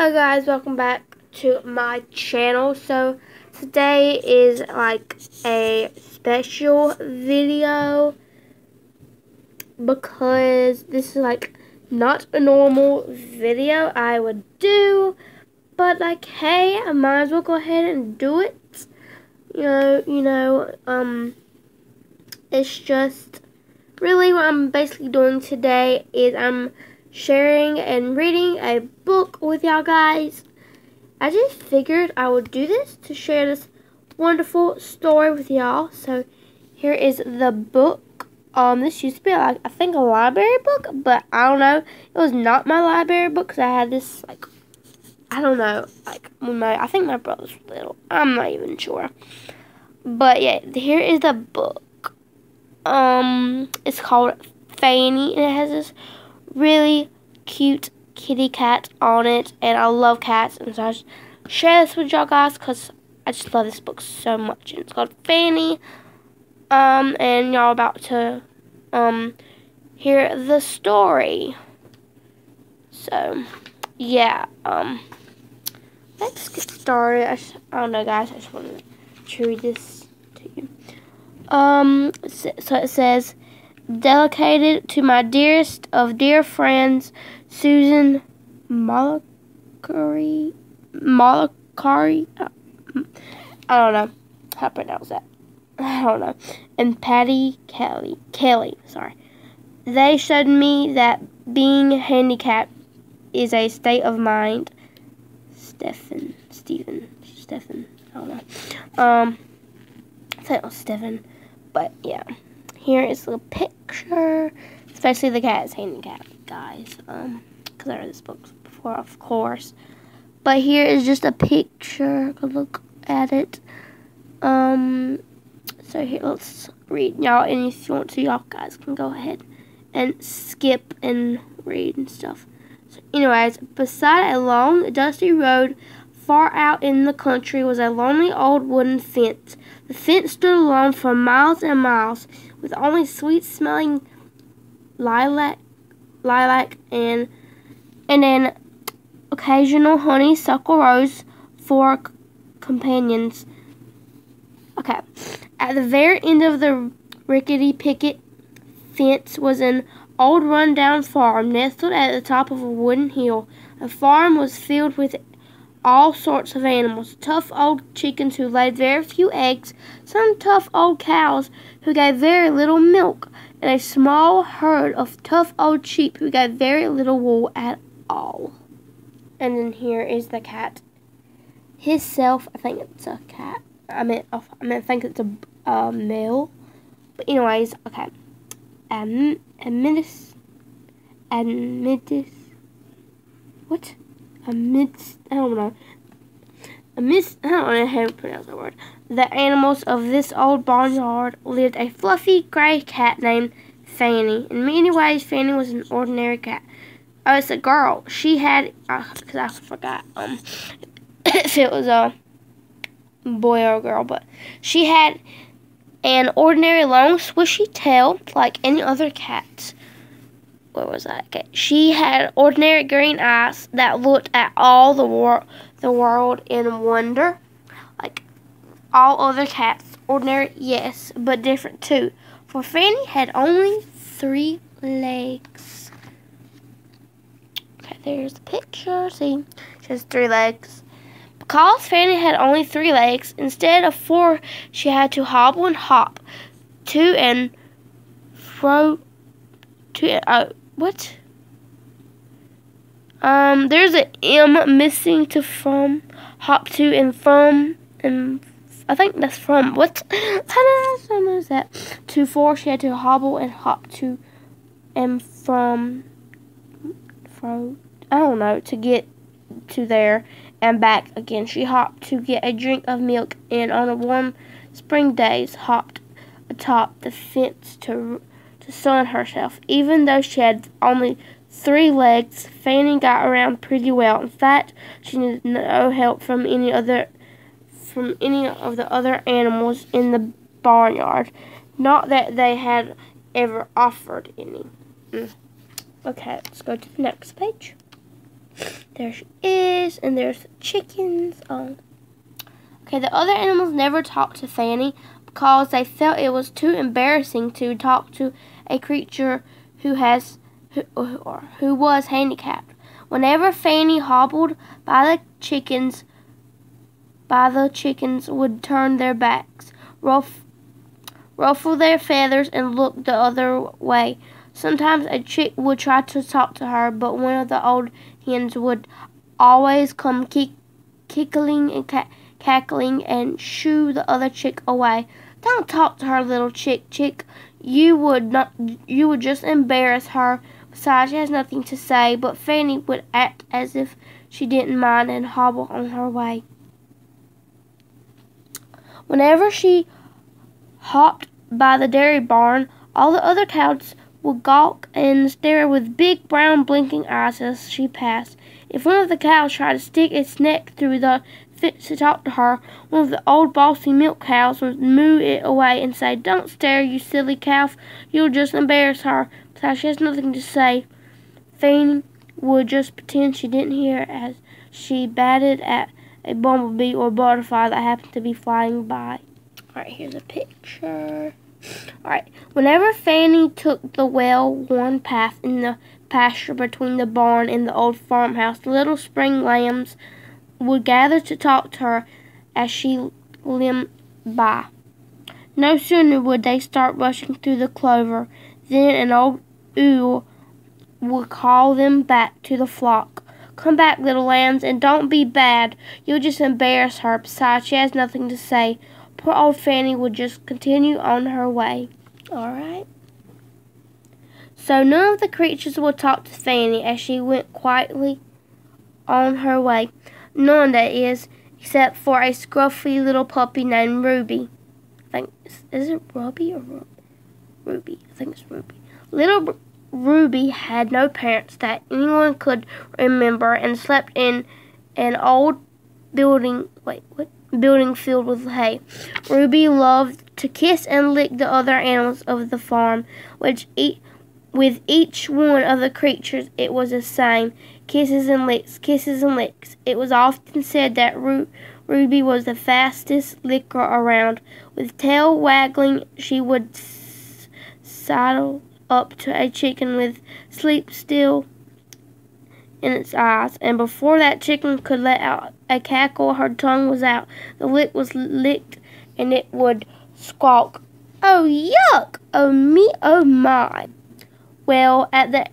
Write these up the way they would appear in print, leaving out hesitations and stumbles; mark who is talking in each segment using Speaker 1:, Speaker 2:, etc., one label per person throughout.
Speaker 1: Hello guys, welcome back to my channel. So today is like a special video because this is like not a normal video I would do, but like hey, I might as well go ahead and do it. It's just really what I'm basically doing today is I'm sharing and reading a book with y'all guys. I just figured I would do this to share this wonderful story with y'all. So here is the book. This used to be like I think a library book, but I don't know. It was not my library book because I had this like I don't know like when I think my brother was little. I'm not even sure. But yeah, here is the book. It's called Fanny, and it has this really cute kitty cat on it, and I love cats, and so I just share this with y'all guys because I just love this book so much. And it's called Fanny, and y'all about to hear the story. So yeah, let's get started. I don't know, guys. I just wanted to read this to you. So it says, dedicated to my dearest of dear friends, Susan Malakari. I don't know how to pronounce that. I don't know. And Patty Kelly. Sorry. They showed me that being handicapped is a state of mind. Stephen. I don't know. I thought it was Stephen. But yeah, here is the picture. Especially the cat is handicapped, guys. Because I read this book before, of course. But here is just a picture. Go look at it. So here, let's read, y'all. And if you want to, y'all guys can go ahead and skip and read and stuff. So, anyways, beside a long, dusty road far out in the country was a lonely old wooden fence. The fence stood alone for miles and miles, with only sweet-smelling lilac and an occasional honeysuckle rose for companions. Okay, at the very end of the rickety picket fence was an old run-down farm nestled at the top of a wooden hill. The farm was filled with all sorts of animals, tough old chickens who laid very few eggs, some tough old cows who gave very little milk, and a small herd of tough old sheep who gave very little wool at all. And then here is the cat. Himself, I think it's a cat. I think it's a male. But anyways, okay. I don't know how to pronounce that word. The animals of this old barnyard lived a fluffy gray cat named Fanny. In many ways, Fanny was an ordinary cat. Oh, it's a girl. She had, because I forgot if it was a boy or a girl, but she had an ordinary long, swishy tail like any other cat. Where was that? Okay. She had ordinary green eyes that looked at all the world in wonder. Like all other cats. Ordinary, yes, but different too. For Fanny had only 3 legs. Okay, there's the picture. See, she has 3 legs. Because Fanny had only 3 legs, instead of 4, she had to hobble and hop to and fro. What? There's an M missing to from, hop to and from, and I think that's from, what? How does that? To for, she had to hobble and hop to and from, I don't know, to get to there and back again. She hopped to get a drink of milk, and on a warm spring days hopped atop the fence to sun herself. Even though she had only 3 legs, Fanny got around pretty well. In fact, she needed no help from any of the other animals in the barnyard. Not that they had ever offered any. Okay, let's go to the next page. There she is, and there's the chickens. Oh. Okay, the other animals never talked to Fanny because they felt it was too embarrassing to talk to a creature who was handicapped. Whenever Fanny hobbled by, the chickens would turn their backs, ruffle their feathers, and look the other way. Sometimes a chick would try to talk to her, but one of the old hens would always come cackling and shoo the other chick away. Don't talk to her, little chick. You would just embarrass her. Besides, she has nothing to say. But Fanny would act as if she didn't mind and hobble on her way. Whenever she hopped by the dairy barn, all the other cows would gawk and stare with big brown blinking eyes as she passed. If one of the cows tried to stick its neck through the fence to talk to her, one of the old bossy milk cows would moo it away and say, "Don't stare, you silly calf. You'll just embarrass her." Besides, she has nothing to say. Fanny would just pretend she didn't hear as she batted at a bumblebee or butterfly that happened to be flying by. Alright, here's a picture. Alright, whenever Fanny took the well-worn path in the pasture between the barn and the old farmhouse, the little spring lambs would gather to talk to her as she limped by. No sooner would they start rushing through the clover than an old ewe would call them back to the flock. "Come back, little lambs, and don't be bad. You'll just embarrass her. Besides, she has nothing to say." Poor old Fanny would just continue on her way. Alright. So none of the creatures would talk to Fanny as she went quietly on her way. None, that is, except for a scruffy little puppy named Ruby. Is it Ruby or Ruby? I think it's Ruby. Little Ruby had no parents that anyone could remember and slept in an old building filled with hay. Ruby loved to kiss and lick the other animals of the farm, with each one of the creatures it was the same. Kisses and licks, kisses and licks. It was often said that Ruby was the fastest licker around. With tail waggling, she would sidle up to a chicken with sleep still in its eyes, and before that chicken could let out a cackle, her tongue was out. The lick was licked, and it would squawk, "Oh, yuck! Oh, me, oh, my!" All the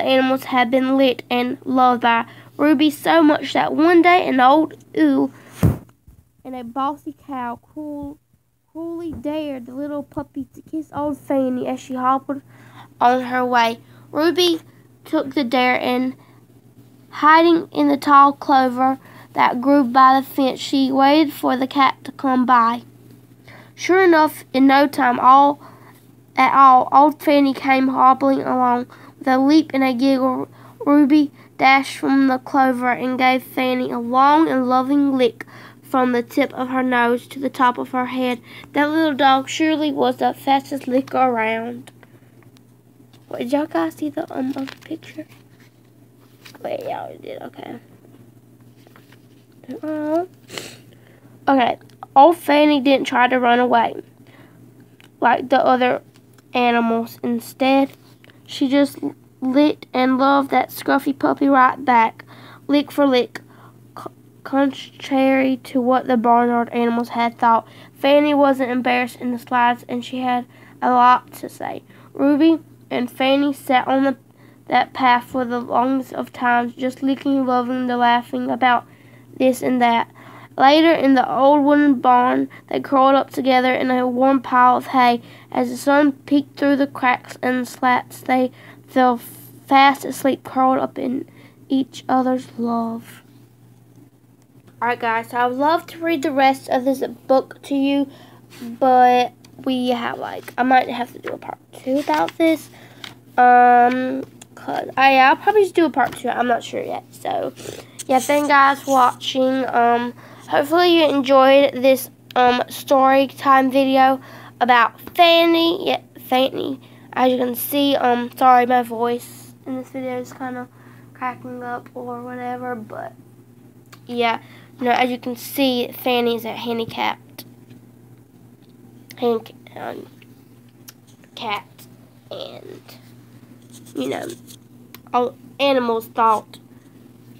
Speaker 1: animals had been licked and loved by Ruby so much that one day an old ewe and a bossy cow cruelly dared the little puppy to kiss old Fanny as she hobbled on her way. Ruby took the dare, and hiding in the tall clover that grew by the fence, she waited for the cat to come by. Sure enough, in no time old Fanny came hobbling along. With a leap and a giggle, Ruby dashed from the clover and gave Fanny a long and loving lick from the tip of her nose to the top of her head. That little dog surely was the fastest licker around. Wait, did y'all guys see the picture? Wait, y'all did, okay. Okay, old Fanny didn't try to run away like the other animals. Instead, she just licked and loved that scruffy puppy right back, lick for lick. Contrary to what the barnyard animals had thought, Fanny wasn't embarrassed in the slightest, and she had a lot to say. Ruby and Fanny sat on that path for the longest of times, just licking, loving, laughing about this and that. Later, in the old wooden barn, they curled up together in a warm pile of hay. As the sun peeked through the cracks and slats, they fell fast asleep, curled up in each other's love. Alright guys, so I would love to read the rest of this book to you, but I might have to do a part 2 about this. I'll probably just do a part 2, I'm not sure yet. So, yeah, thank you guys for watching. Hopefully you enjoyed this, story time video about Fanny. Yeah, Fanny. As you can see, sorry, my voice in this video is kind of cracking up or whatever, but yeah, as you can see, Fanny's a handicapped cat, and all animals thought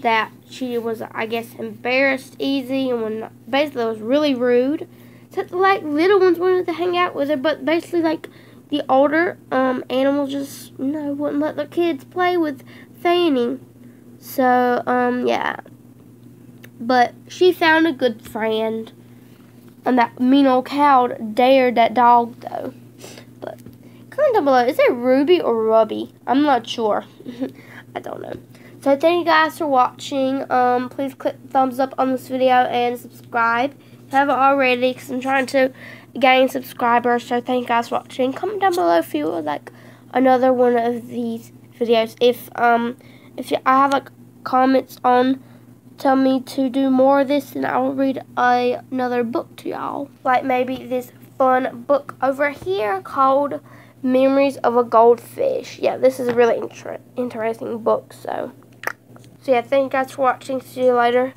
Speaker 1: that she was, I guess, embarrassed easy, and when basically it was really rude. So like little ones wanted to hang out with her, but basically like the older animals just wouldn't let their kids play with Fanny. So yeah, but she found a good friend, and that mean old cow dared that dog though. But comment down below, is it Ruby or Ruby? I'm not sure. I don't know. So thank you guys for watching. Please click thumbs up on this video and subscribe if you haven't already, because I'm trying to gain subscribers. So thank you guys for watching. Comment down below if you would like another one of these videos. If I have like comments on, tell me to do more of this, and I'll read another book to y'all. Like maybe this fun book over here called Memories of a Goldfish. Yeah, this is a really interesting book. So yeah, thank you guys for watching. See you later.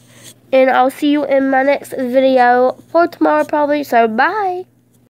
Speaker 1: And I'll see you in my next video for tomorrow probably. So bye.